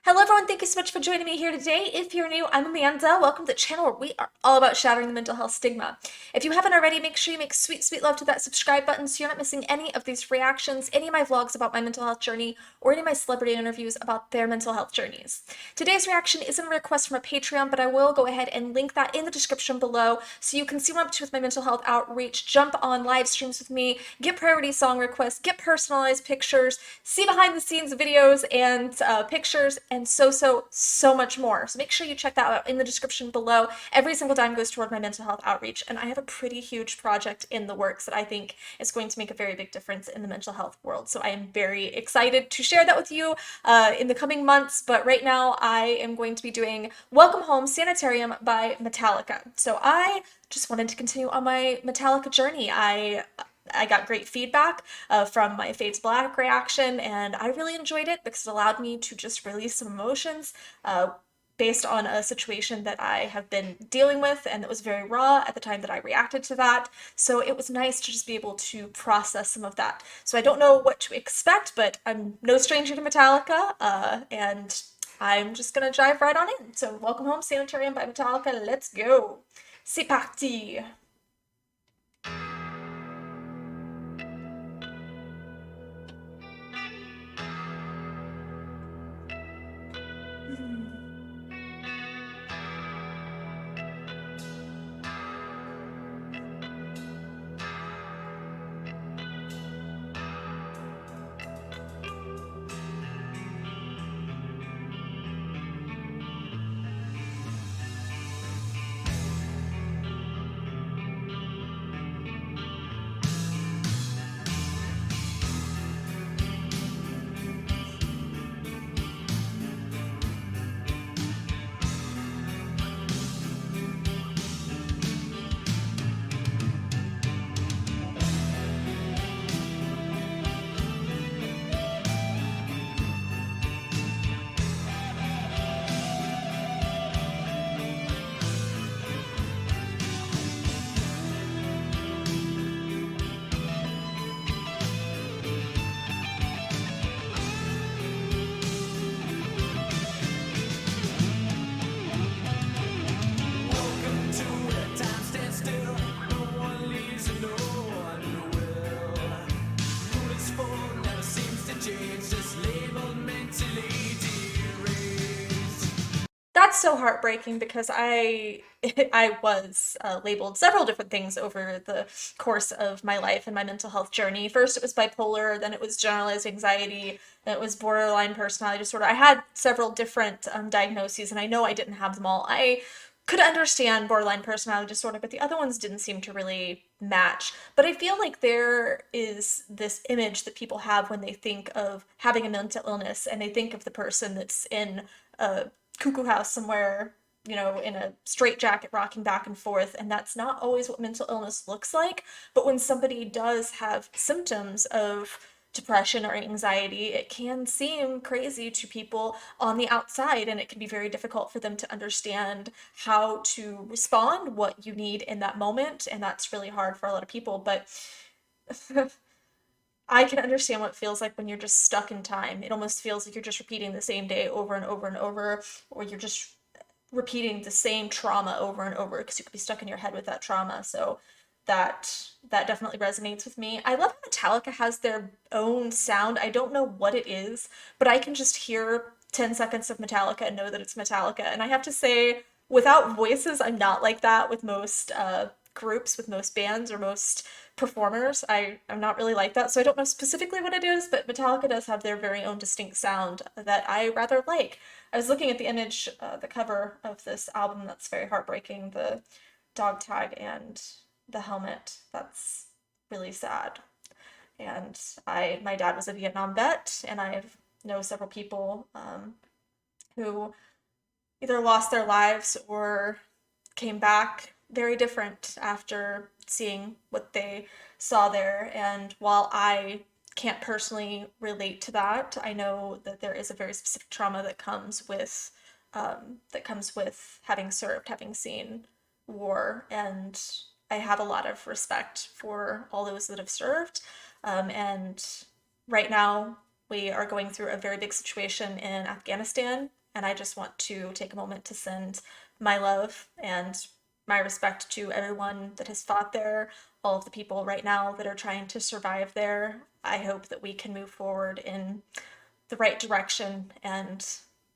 Hello everyone, thank you so much for joining me here today. If you're new, I'm Amanda. Welcome to the channel where we are all about shattering the mental health stigma. If you haven't already, make sure you make sweet, sweet love to that subscribe button so you're not missing any of these reactions, any of my vlogs about my mental health journey, or any of my celebrity interviews about their mental health journeys. Today's reaction isn't a request from a Patreon, but I will go ahead and link that in the description below so you can see what I'm up to with my mental health outreach, jump on live streams with me, get priority song requests, get personalized pictures, see behind the scenes videos and pictures, and so much more. So make sure you check that out in the description below. Every single dime goes toward my mental health outreach, and I have a pretty huge project in the works that I think is going to make a very big difference in the mental health world. So I am very excited to share that with you in the coming months. But right now, I am going to be doing Welcome Home Sanitarium by Metallica. So I just wanted to continue on my Metallica journey. I got great feedback from my Fades Black reaction, and I really enjoyed it because it allowed me to just release some emotions based on a situation that I have been dealing with, and it was very raw at the time that I reacted to that. So it was nice to just be able to process some of that. So I don't know what to expect, but I'm no stranger to Metallica, and I'm just gonna dive right on in. So Welcome Home Sanitarium by Metallica, let's go. C'est parti! That's so heartbreaking because I was labeled several different things over the course of my life and my mental health journey. First, it was bipolar, then it was generalized anxiety, then it was borderline personality disorder. I had several different diagnoses, and I know I didn't have them all. I could understand borderline personality disorder, but the other ones didn't seem to really match. But I feel like there is this image that people have when they think of having a mental illness, and they think of the person that's in a cuckoo house somewhere, in a straitjacket rocking back and forth, and that's not always what mental illness looks like. But when somebody does have symptoms of depression or anxiety, it can seem crazy to people on the outside, and it can be very difficult for them to understand how to respond, what you need in that moment, and that's really hard for a lot of people. But I can understand what it feels like when you're just stuck in time. It almost feels like you're just repeating the same day over and over and over, or you're just repeating the same trauma over and over because you could be stuck in your head with that trauma. So that definitely resonates with me. I love how Metallica has their own sound. I don't know what it is, but I can just hear 10 seconds of Metallica and know that it's Metallica. And I have to say, without voices, I'm not like that with most groups, with most bands or most performers. I'm not really like that, so I don't know specifically what it is, but Metallica does have their very own distinct sound that I rather like. I was looking at the image, the cover of this album, that's very heartbreaking, the dog tag and the helmet. That's really sad. And my dad was a Vietnam vet, and I know several people who either lost their lives or came back very different after seeing what they saw there. And while I can't personally relate to that, I know that there is a very specific trauma that comes with having served, having seen war, and I have a lot of respect for all those that have served. And right now, We are going through a very big situation in Afghanistan, and I just want to take a moment to send my love and my respect to everyone that has fought there, all of the people right now that are trying to survive there. I hope that we can move forward in the right direction and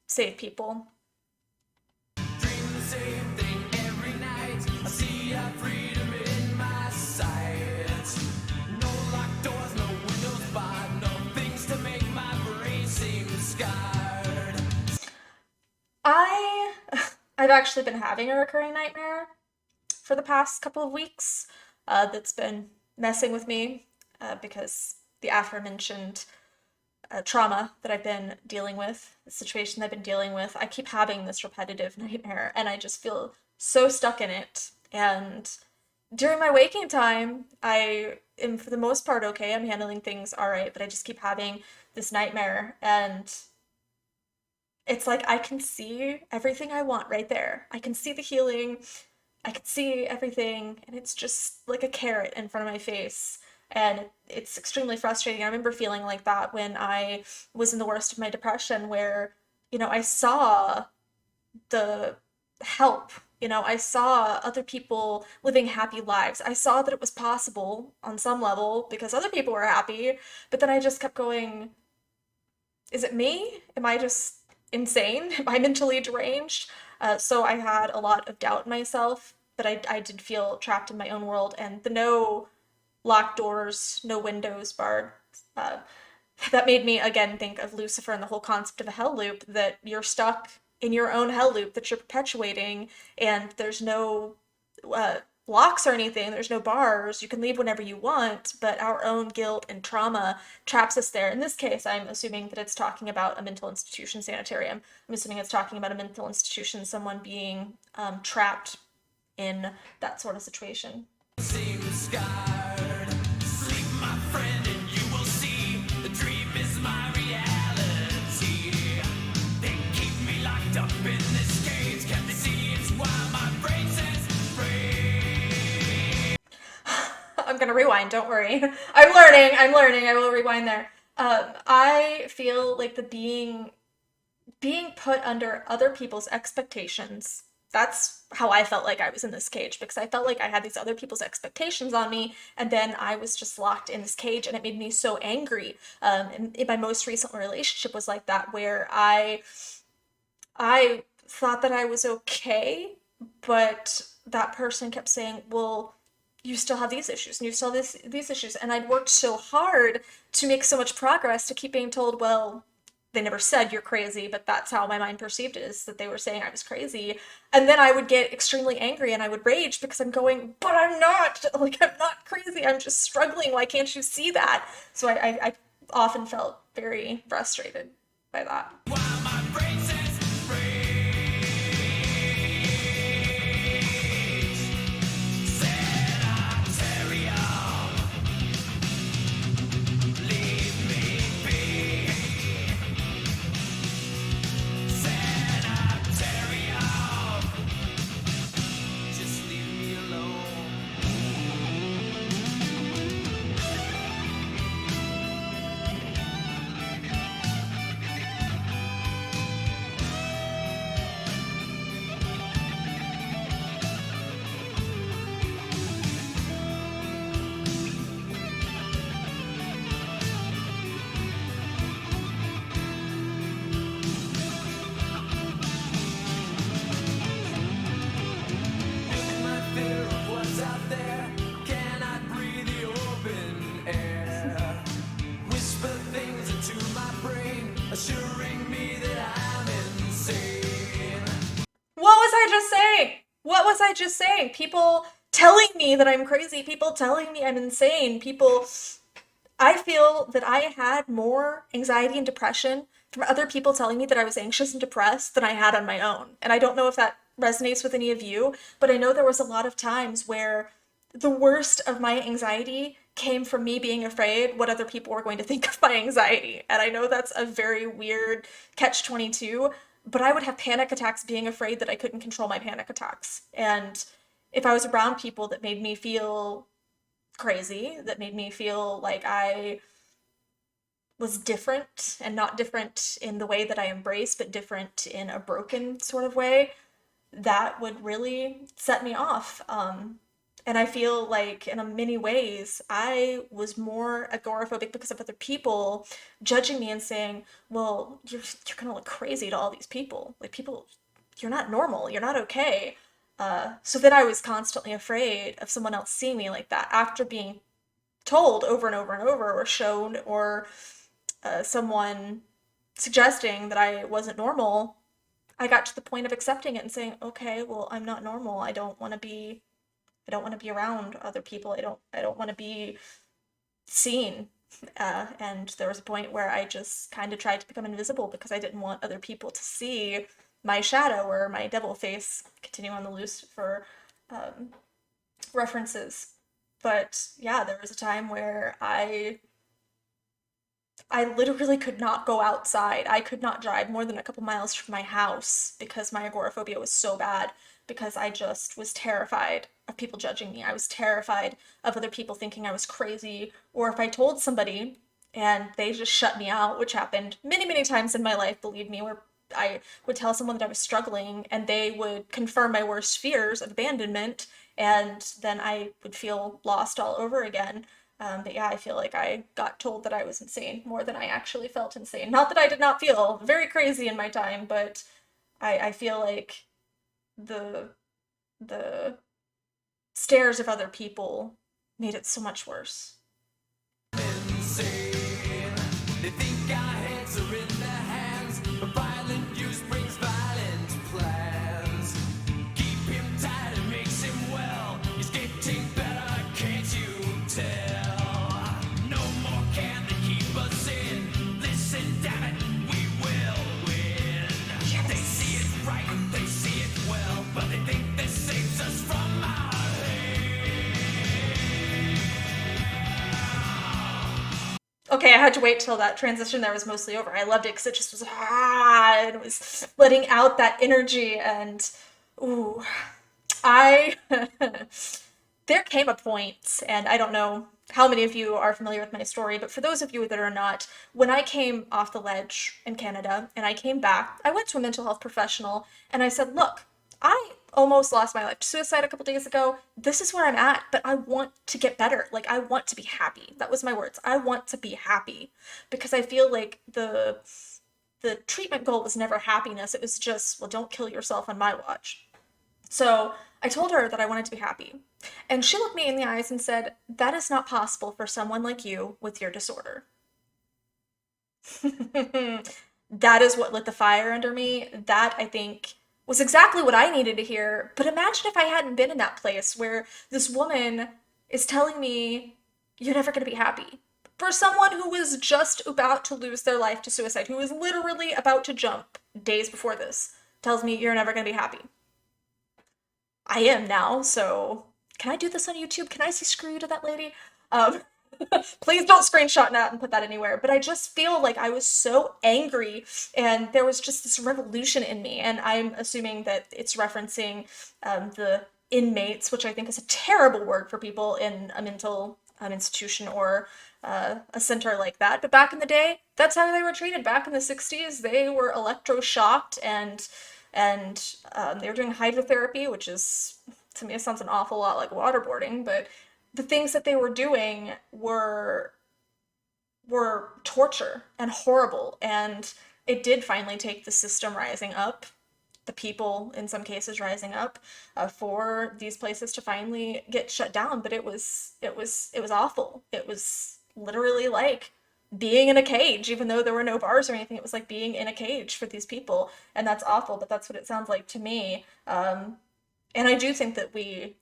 save people. Dream the same thing every night. I see our freedom in my sight. No locked doors, no windows barred, no things to make my brain seem scarred. I I've actually been having a recurring nightmare for the past couple of weeks that's been messing with me because the aforementioned trauma that I've been dealing with, the situation I've been dealing with, I keep having this repetitive nightmare and I just feel so stuck in it. And during my waking time, I am for the most part okay. I'm handling things all right, but I just keep having this nightmare and it's like I can see everything I want right there. I can see the healing, I can see everything, and it's just like a carrot in front of my face. And it's extremely frustrating. I remember feeling like that when I was in the worst of my depression, where, I saw the help. I saw other people living happy lives. I saw that it was possible on some level because other people were happy. But then I just kept going, is it me? Am I just insane? Am I mentally deranged? So I had a lot of doubt in myself, but I did feel trapped in my own world, and the no locked doors, no windows barred. Uh, that made me again think of Lucifer and the whole concept of a hell loop, that you're stuck in your own hell loop that you're perpetuating, and there's no uh, locks or anything, there's no bars. You can leave whenever you want, but our own guilt and trauma traps us there. In this case, I'm assuming that it's talking about a mental institution sanitarium. I'm assuming it's talking about a mental institution, someone being trapped in that sort of situation. Seem scarred. Sleep, my friend, and you will see the dream is my reality. They keep me locked up in this cage, kept the scenes while my brain says free. I'm gonna rewind, don't worry. I'm learning, I will rewind there. I feel like the being put under other people's expectations. That's how I felt like I was in this cage, because I felt like I had these other people's expectations on me, and then I was just locked in this cage, and it made me so angry. And in my most recent relationship was like that, where I thought that I was okay, but that person kept saying, "Well, you still have these issues, and you still have these issues," and I'd worked so hard to make so much progress to keep being told, "Well, they never said you're crazy," but that's how my mind perceived it, is that they were saying I was crazy. And then I would get extremely angry and I would rage because I'm going, but I'm not, like, I'm not crazy. I'm just struggling. Why can't you see that? So I often felt very frustrated by that. While my brain says free. Sanitarium. Leave me be. Sanitarium. Just leave me alone. With my fear of what's out there, cannot breathe the open air. Whisper things into my brain, assuring me that I'm insane. What was I just saying? What was I just saying? People telling me that I'm crazy, people telling me I'm insane, people. I feel that I had more anxiety and depression from other people telling me that I was anxious and depressed than I had on my own. And I don't know if that resonates with any of you, but I know there was a lot of times where the worst of my anxiety came from me being afraid what other people were going to think of my anxiety. And I know that's a very weird catch 22, but I would have panic attacks being afraid that I couldn't control my panic attacks. And if I was around people that made me feel crazy, that made me feel like I was different, and not different in the way that I embrace, but different in a broken sort of way, that would really set me off. And I feel like in many ways, I was more agoraphobic because of other people judging me and saying, well, you're gonna look crazy to all these people. Like, people, you're not normal, you're not okay. So then I was constantly afraid of someone else seeing me like that after being told over and over and over, or shown, or someone suggesting that I wasn't normal. I got to the point of accepting it and saying, okay, well, I'm not normal. I don't want to be around other people. I don't want to be seen. And there was a point where I just kind of tried to become invisible because I didn't want other people to see my shadow or my devil face. Continue on the loose for um, references. But yeah, there was a time where I literally could not go outside. I could not drive more than a couple miles from my house because my agoraphobia was so bad, because I just was terrified of people judging me. I was terrified of other people thinking I was crazy, or if I told somebody and they just shut me out, which happened many, many times in my life, believe me, where I would tell someone that I was struggling and they would confirm my worst fears of abandonment, and then I would feel lost all over again. But yeah, I feel like I got told that I was insane more than I actually felt insane. Not that I did not feel very crazy in my time, but I feel like the the stares of other people made it so much worse. Insane. They think our heads are in their hands, but violent use brings violent plans. Keep him tight, it makes him well. He's getting better, can't you tell? No more can they keep us in. Listen, damn it, we will win. They see it right, they see it well, but they think this saves us from our Okay, I had to wait till that transition there was mostly over. I loved it because it just was and it was letting out that energy, and ooh, I there came a point, and I don't know how many of you are familiar with my story, but for those of you that are not, when I came off the ledge in Canada and I came back, I went to a mental health professional and I said, look, I almost lost my life to suicide a couple days ago. This is where I'm at, but I want to get better. Like, I want to be happy. That was my words. I want to be happy, because I feel like the treatment goal was never happiness. It was just, well, don't kill yourself on my watch. So I told her that I wanted to be happy. And she looked me in the eyes and said, that is not possible for someone like you with your disorder. That is what lit the fire under me. That, I think, was exactly what I needed to hear. But imagine if I hadn't been in that place where this woman is telling me, you're never going to be happy. For someone who was just about to lose their life to suicide, who was literally about to jump days before this, tells me, you're never going to be happy. I am now, so can I do this on YouTube? Can I say screw you to that lady? Um, please don't screenshot that and put that anywhere. But I just feel like I was so angry, and there was just this revolution in me. And I'm assuming that it's referencing the inmates, which I think is a terrible word for people in a mental institution or a center like that. But back in the day, that's how they were treated. Back in the 60s, they were electroshocked, and they were doing hydrotherapy, which is, to me, it sounds an awful lot like waterboarding, but the things that they were doing were torture and horrible. And it did finally take the system rising up, the people in some cases rising up, for these places to finally get shut down. But it was awful. It was literally like being in a cage, even though there were no bars or anything. It was like being in a cage for these people, and that's awful. But that's what it sounds like to me. And I do think that we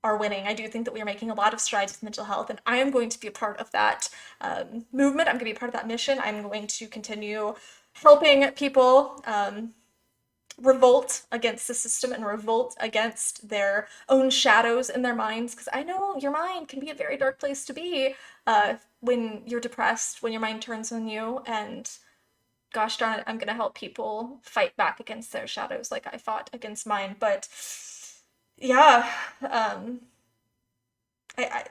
are winning. I do think that we are making a lot of strides with mental health, and I am going to be a part of that movement. I'm going to be a part of that mission. I'm going to continue helping people revolt against the system and revolt against their own shadows in their minds, because I know your mind can be a very dark place to be when you're depressed, when your mind turns on you. And gosh darn it, I'm going to help people fight back against their shadows like I fought against mine. But yeah, I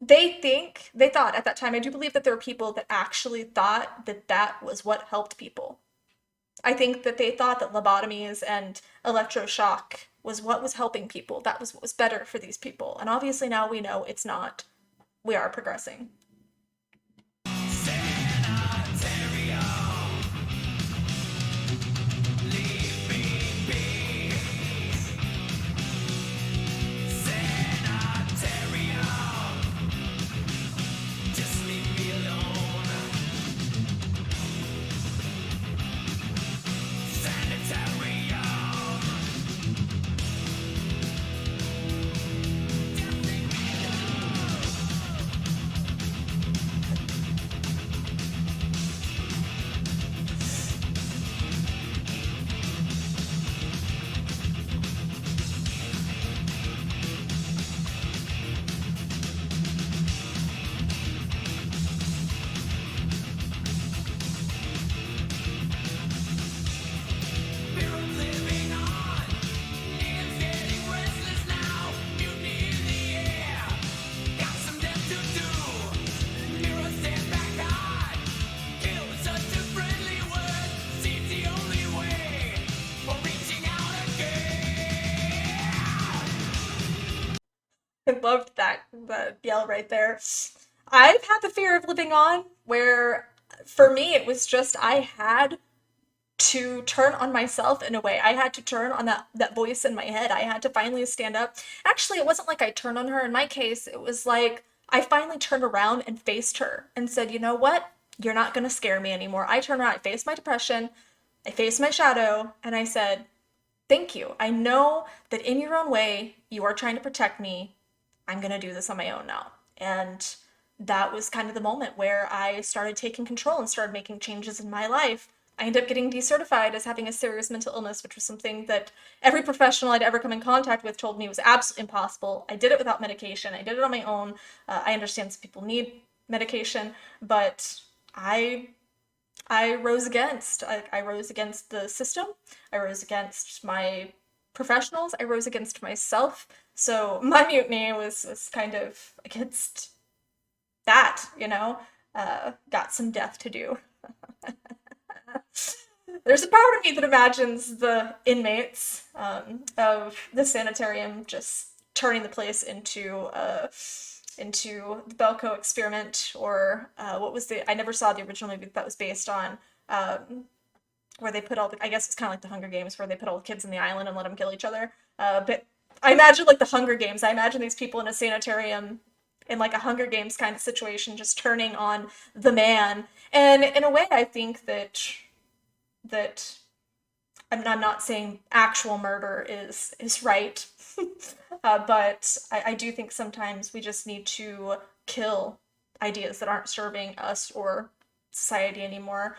they thought at that time, I do believe that there were people that actually thought that that was what helped people. I think that they thought that lobotomies and electroshock was what was helping people. That was what was better for these people. And obviously now we know it's not. We are progressing. Leave me be. Sanitarium. Just leave me alone. Sanitarium. Just leave me fear of living on. Niggas getting restless now. Mutiny in the air. Got some death to do. Mirror stand back high. Kill is such a friendly word. Seems the only way for reaching out again. I loved that yell right there. I've had the fear of living on where for me it was just I had to turn on myself in a way. I had to turn on that voice in my head. I had to finally stand up. Actually, it wasn't like I turned on her. In my case, it was like I finally turned around and faced her and said, "You know what? You're not going to scare me anymore." I turned around, I faced my depression, I faced my shadow, and I said, "Thank you. I know that in your own way, you are trying to protect me. I'm going to do this on my own now." And that was kind of the moment where I started taking control and started making changes in my life. I ended up getting decertified as having a serious mental illness, which was something that every professional I'd ever come in contact with told me was absolutely impossible. I did it without medication. I did it on my own. I understand some people need medication, but I rose against. I rose against the system. I rose against my professionals. I rose against myself. So my mutiny was kind of against that, you know? Got some death to do. There's a part of me that imagines the inmates of the sanitarium just turning the place into the Belko experiment, or what was I never saw the original movie that was based on, where they put all the, I guess it's kind of like the Hunger Games, where they put all the kids in the island and let them kill each other. But I imagine like the Hunger Games. I imagine these people in a sanitarium in like a Hunger Games kind of situation, just turning on the man. And in a way, I think that I'm not saying actual murder is right, but I do think sometimes we just need to kill ideas that aren't serving us or society anymore.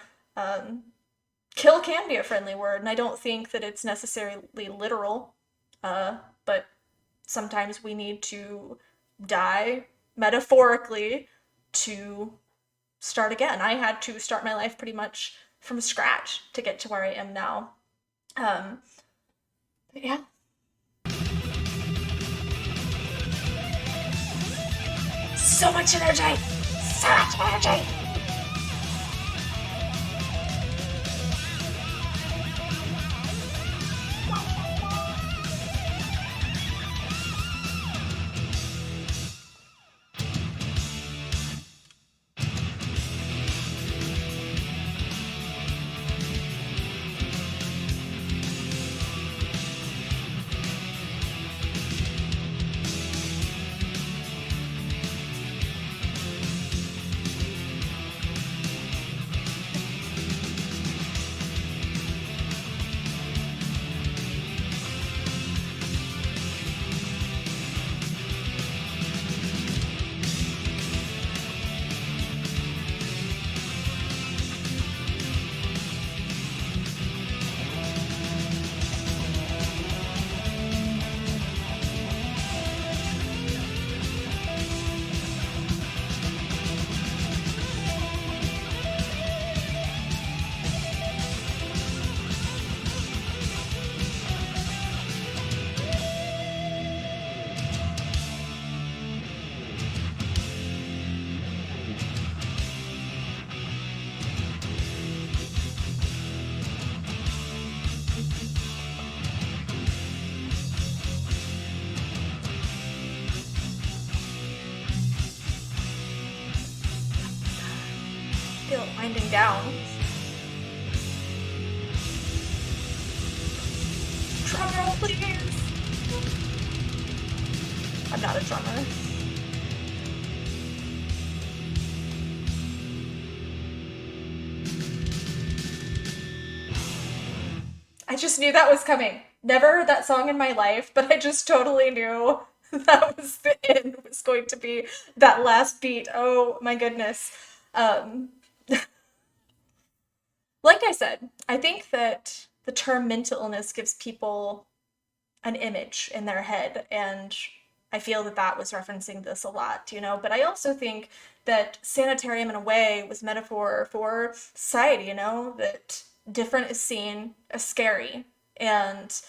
Kill can be a friendly word, and I don't think that it's necessarily literal, but sometimes we need to die metaphorically to start again. I had to start my life pretty much from scratch to get to where I am now. Yeah. So much energy! So much energy! down. Drum roll, please. I'm not a drummer. I just knew that was coming. Never heard that song in my life, but I just totally knew that was the end was going to be that last beat. Oh my goodness. Um, like I said, I think that the term mental illness gives people an image in their head, and I feel that that was referencing this a lot, you know. But I also think that sanitarium, in a way, was metaphor for society, you know, that different is seen as scary, and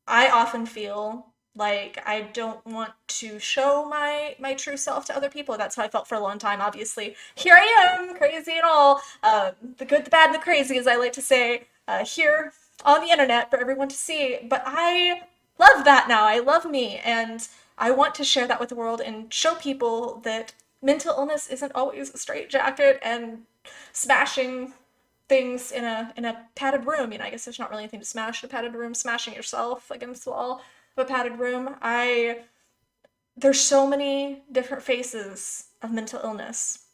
I often feel like I don't want to show my true self to other people. That's how I felt for a long time. Obviously, here I am, crazy and all, the good, the bad, and the crazy, as I like to say, here on the internet for everyone to see. But I love that now. I love me, and I want to share that with the world and show people that mental illness isn't always a straitjacket and smashing things in a padded room. You know, I guess there's not really anything to smash in a padded room. Smashing yourself against the wall of a padded room. There's so many different faces of mental illness.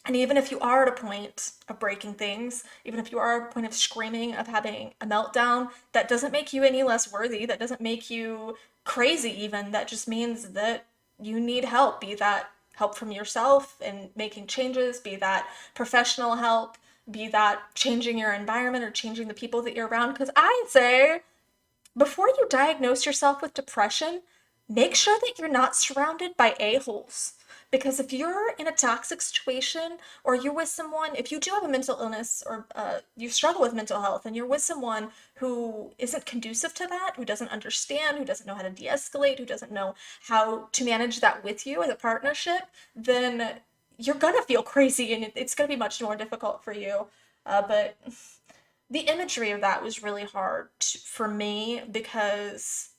And even if you are at a point of breaking things, even if you are at a point of screaming, of having a meltdown, that doesn't make you any less worthy. That doesn't make you crazy, even. That just means that you need help, be that help from yourself and making changes, be that professional help, be that changing your environment or changing the people that you're around. Because I'd say before you diagnose yourself with depression, make sure that you're not surrounded by a-holes. Because if you're in a toxic situation or you're with someone, if you do have a mental illness or you struggle with mental health and you're with someone who isn't conducive to that, who doesn't understand, who doesn't know how to de escalate, who doesn't know how to manage that with you as a partnership, then you're gonna feel crazy and it's gonna be much more difficult for you. But the imagery of that was really hard for me because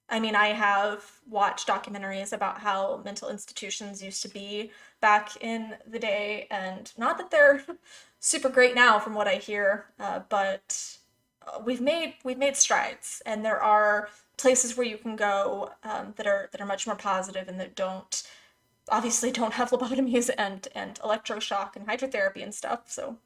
I mean, I have watched documentaries about how mental institutions used to be back in the day, and not that they're super great now, from what I hear, but we've made strides, and there are places where you can go that are much more positive and that don't obviously don't have lobotomies and electroshock and hydrotherapy and stuff. So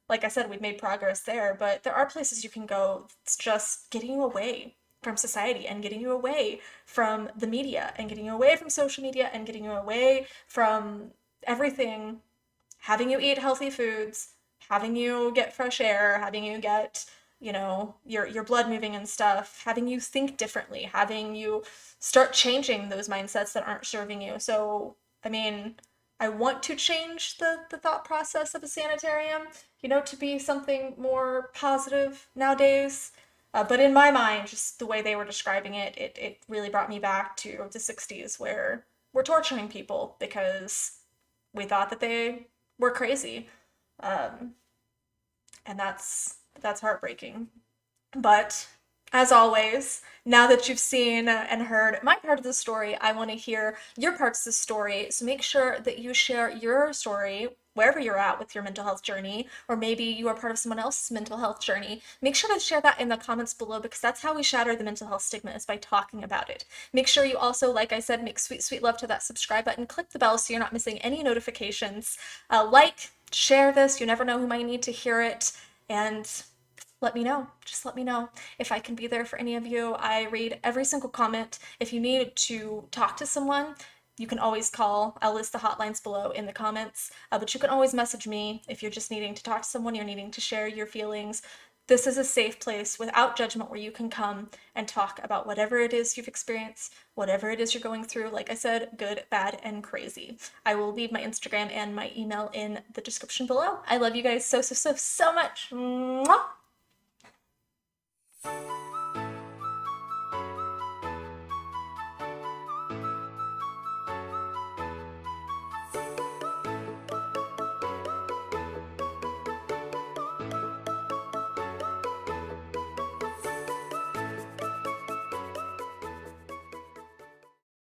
like I said, we've made progress there, but there are places you can go. It's just getting you away from society and getting you away from the media and getting you away from social media and getting you away from everything, having you eat healthy foods, having you get fresh air, having you get, you know, your blood moving and stuff, having you think differently, having you start changing those mindsets that aren't serving you. So, I mean, I want to change the thought process of a sanitarium, you know, to be something more positive nowadays. But in my mind, just the way they were describing it, it really brought me back to the 60s where we're torturing people because we thought that they were crazy. Um, and that's heartbreaking. But as always, now that you've seen and heard my part of the story, I want to hear your parts of the story. So make sure that you share your story wherever you're at with your mental health journey, or maybe you are part of someone else's mental health journey. Make sure to share that in the comments below because that's how we shatter the mental health stigma, is by talking about it. Make sure you also, like I said, make sweet, sweet love to that subscribe button. Click the bell so you're not missing any notifications. Share this. You never know who might need to hear it. And let me know. Just let me know if I can be there for any of you. I read every single comment. If you need to talk to someone, you can always call. I'll list the hotlines below in the comments, but you can always message me if you're just needing to talk to someone, you're needing to share your feelings. This is a safe place without judgment where you can come and talk about whatever it is you've experienced, whatever it is you're going through. Like I said, good, bad, and crazy. I will leave my Instagram and my email in the description below. I love you guys so, so, so, so much. Mwah!